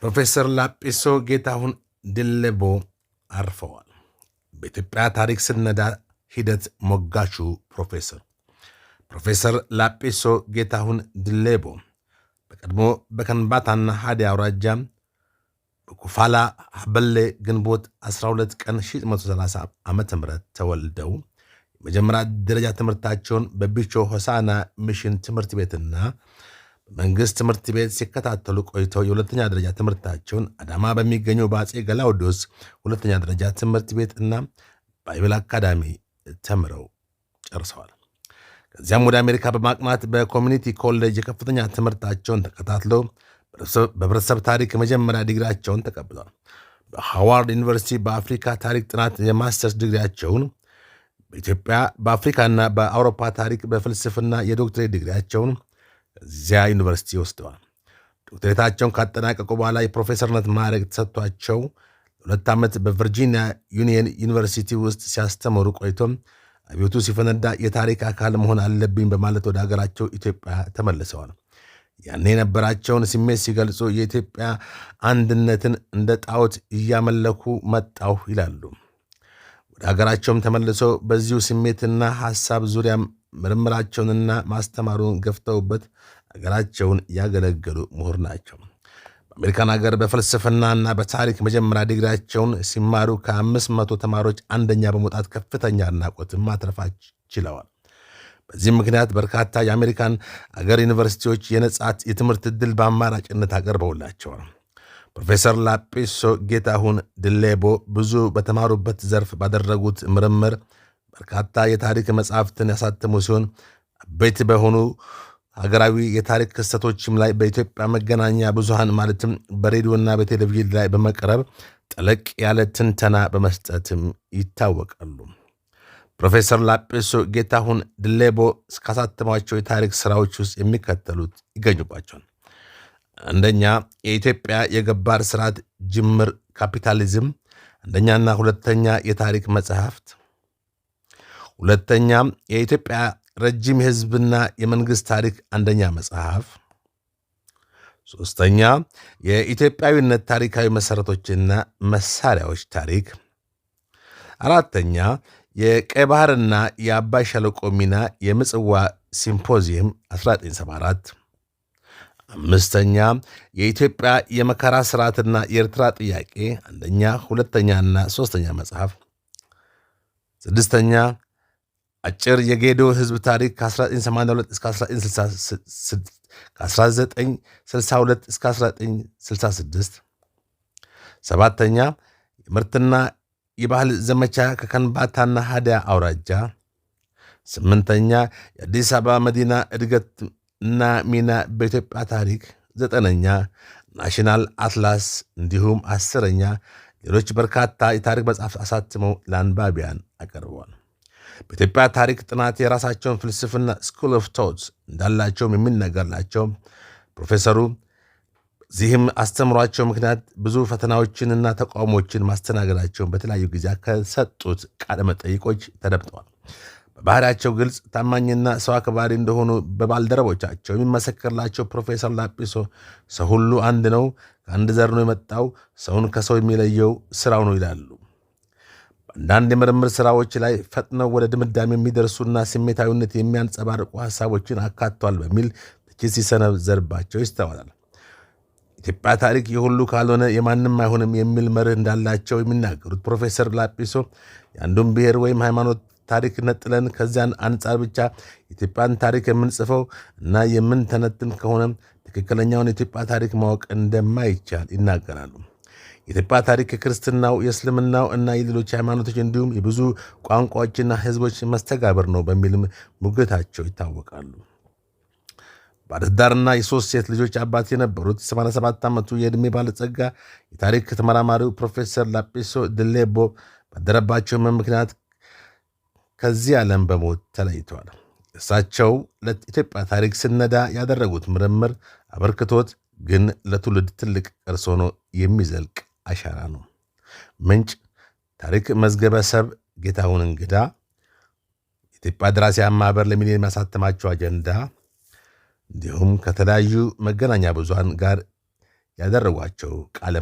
ፕሮፌሰር ላጲሶ ጌታሁን ድሌቦ አርፈዋል። በኢትዮጵያ ታሪክ ስነዳ ሂደት ሞጋቹ ፕሮፌሰር ላጲሶ ጌታሁን ድሌቦ በቀድሞ በከንባታና ሀዲያ አውራጃ በኩፋላ ሀበሌ ግንቦት 12 ቀን 1930 ዓ.ም ተወልደው የመጀመሪያ ደረጃ ትምህርታቸውን በቢቾ ሆሳና ሚሽን ትምህርት ቤትና በመንግስት ትምህርት ቤት ሲከታተሉ ቆይተው የሁለተኛ ደረጃ ትምህርታቸውን አዳማ በሚገኘው በአጼ ገላውዲዮስ ሁለተኛ ደረጃ ትምህርት ቤት እና ባይብል አካዳሚ ተምረው ጨርሰዋል። ከዚያም ወደ አሜሪካ በማቅናት በኮሚኒቲ ኮሌጅ የከፍተኛ ትምህርታቸውን ተከታትለው በህብረተሰብ ታሪክ የመጀመሪያ ዲግሪያቸውን ተቀብለዋል። በሃዋርድ ዩኒቨርሲቲ በአፍሪካ ታሪክ ጥናት የማስተርስ ዲግሪያቸውን፣ በኢትዮጵያ በአፍሪካና በአውሮፓ ታሪክ በፍልስፍና የዶክትሬት ዲግሪያቸውን እዚያ ዩኒቨርሲቲ ወስደዋል። ዶክትሬታቸውን ካጠናቀቁ በኋላ የፕሮፌሰርነት ማዕረግ ተሰጥቷቸው ለ2 ዓመት በቨርጂኒያ ዩኒየን ዩኒቨርሲቲ ውስጥ ሲያስተምሩ ቆይቶም አብዮቱ ሲፈነዳ የታሪክ አካል መሆን አለብኝ በማለት ወደ ሀገራቸው ኢትዮጵያ ተመልሰዋል። ያኔ የነበራቸውን ስሜት ሲገልጹ የኢትዮጵያ አንድነትን እንደ ጣዖት እያመለኩ መጣሁ ይላሉ። ወደ ሀገራቸውም ተመልሰው በዚሁ ስሜትና ሐሳብ ዙሪያ ምርምራቸውንና ማስተማሩን ገፍተውበት ሀገራቸውን ያገለገሉ ምሁር ናቸው። በአሜሪካን ሀገር በፍልስፍናና በታሪክ መጀመሪያ ዲግሪያቸውን ሲማሩ ከ500 ተማሪዎች አንደኛ በመውጣት ከፍተኛ አድናቆትን ማትረፍ ችለዋል። በዚህም ምክንያት በርካታ የአሜሪካን አገር ዩኒቨርሲቲዎች የነጻት የትምህርት ዕድል በአማራጭነት አቀርበውላቸዋል። ፕሮፌሰር ላጲሶ ጌታሁን ድሌቦ ብዙ በተማሩበት ዘርፍ ባደረጉት ምርምር በርካታ የታሪክ መጽሐፍትን ያሳተሙ ሲሆን አበይት በሆኑ ሀገራዊ የታሪክ ክስተቶችም ላይ በኢትዮጵያ መገናኛ ብዙሃን ማለትም በሬዲዮና በቴሌቪዥን ላይ በመቅረብ ጠለቅ ያለ ትንተና በመስጠትም ይታወቃሉ። ፕሮፌሰር ላጲሶ ጌታሁን ድሌቦ ካሳተሟቸው የታሪክ ስራዎች ውስጥ የሚከተሉት ይገኙባቸዋል። አንደኛ፣ የኢትዮጵያ የገባር ስርዓት ጅምር ካፒታሊዝም አንደኛና ሁለተኛ የታሪክ መጽሐፍት። ሁለተኛ፣ የኢትዮጵያ ረጅም የህዝብና የመንግስት ታሪክ አንደኛ መጽሐፍ። ሶስተኛ፣ የኢትዮጵያዊነት ታሪካዊ መሰረቶችና መሳሪያዎች ታሪክ። አራተኛ፣ የቀይ ባህርና የአባይ ሸለቆ ሚና የምጽዋ ሲምፖዚየም 1974። አምስተኛ፣ የኢትዮጵያ የመከራ ስርዓትና የኤርትራ ጥያቄ አንደኛ፣ ሁለተኛና ሶስተኛ መጽሐፍ። ስድስተኛ፣ አጭር የጌዶ ህዝብ ታሪክ ከ1982 እስከ 1966። ሰባተኛ፣ የምርትና የባህል ዘመቻ ከከንባታና ሀዲያ አውራጃ። ስምንተኛ፣ የአዲስ አበባ መዲና እድገትና ሚና በኢትዮጵያ ታሪክ። ዘጠነኛ፣ ናሽናል አትላስ እንዲሁም 10ኛ ሌሎች በርካታ የታሪክ መጽሐፍ አሳትመው ለአንባቢያን አቀርበዋል። በኢትዮጵያ ታሪክ ጥናት የራሳቸውን ፍልስፍና ስኩል ኦፍ ቶት እንዳላቸውም የሚነገርላቸው ፕሮፌሰሩ ዚህም አስተምሯቸው ምክንያት ብዙ ፈተናዎችንና ተቃውሞችን ማስተናገዳቸውን በተለያዩ ጊዜ ከሰጡት ቃለ መጠይቆች ተደምጠዋል። በባህሪያቸው ግልጽ፣ ታማኝና ሰው አክባሪ እንደሆኑ በባልደረቦቻቸው የሚመሰክርላቸው ፕሮፌሰር ላጲሶ ሰው ሁሉ አንድ ነው፣ ከአንድ ዘር ነው የመጣው፣ ሰውን ከሰው የሚለየው ስራው ነው ይላሉ። በአንዳንድ የምርምር ስራዎች ላይ ፈጥነው ወደ ድምዳሜ የሚደርሱና ስሜታዊነት የሚያንጸባርቁ ሐሳቦችን አካቷል በሚል ትችት ሲሰነዘርባቸው ይስተዋላል። ኢትዮጵያ ታሪክ የሁሉ ካልሆነ የማንም አይሆንም የሚል መርህ እንዳላቸው የሚናገሩት ፕሮፌሰር ላጲሶ የአንዱን ብሔር ወይም ሃይማኖት ታሪክ ነጥለን ከዚያን አንጻር ብቻ የኢትዮጵያን ታሪክ የምንጽፈው እና የምንተነትን ከሆነ ትክክለኛውን የኢትዮጵያ ታሪክ ማወቅ እንደማይቻል ይናገራሉ። የኢትዮጵያ ታሪክ የክርስትናው፣ የእስልምናው እና የሌሎች ሃይማኖቶች እንዲሁም የብዙ ቋንቋዎችና ህዝቦች መስተጋብር ነው በሚልም ሙግታቸው ይታወቃሉ። ባለትዳርና የሶስት ሴት ልጆች አባት የነበሩት 87 ዓመቱ የዕድሜ ባለጸጋ የታሪክ ተመራማሪው ፕሮፌሰር ላጲሶ ድሌቦ ባደረባቸው ምክንያት ከዚህ ዓለም በሞት ተለይተዋል። እሳቸው ለኢትዮጵያ ታሪክ ስነዳ ያደረጉት ምርምር አበርክቶት ግን ለትውልድ ትልቅ ቅርስ ሆኖ የሚዘልቅ አሻራ ነው። ምንጭ ታሪክ መዝገበ ሰብ ጌታሁን እንግዳ። ኢትዮጵያ ደራሲያን ማህበር ለሚሊዮን የሚያሳትማቸው አጀንዳ እንዲሁም ከተለያዩ መገናኛ ብዙሃን ጋር ያደረጓቸው ቃለ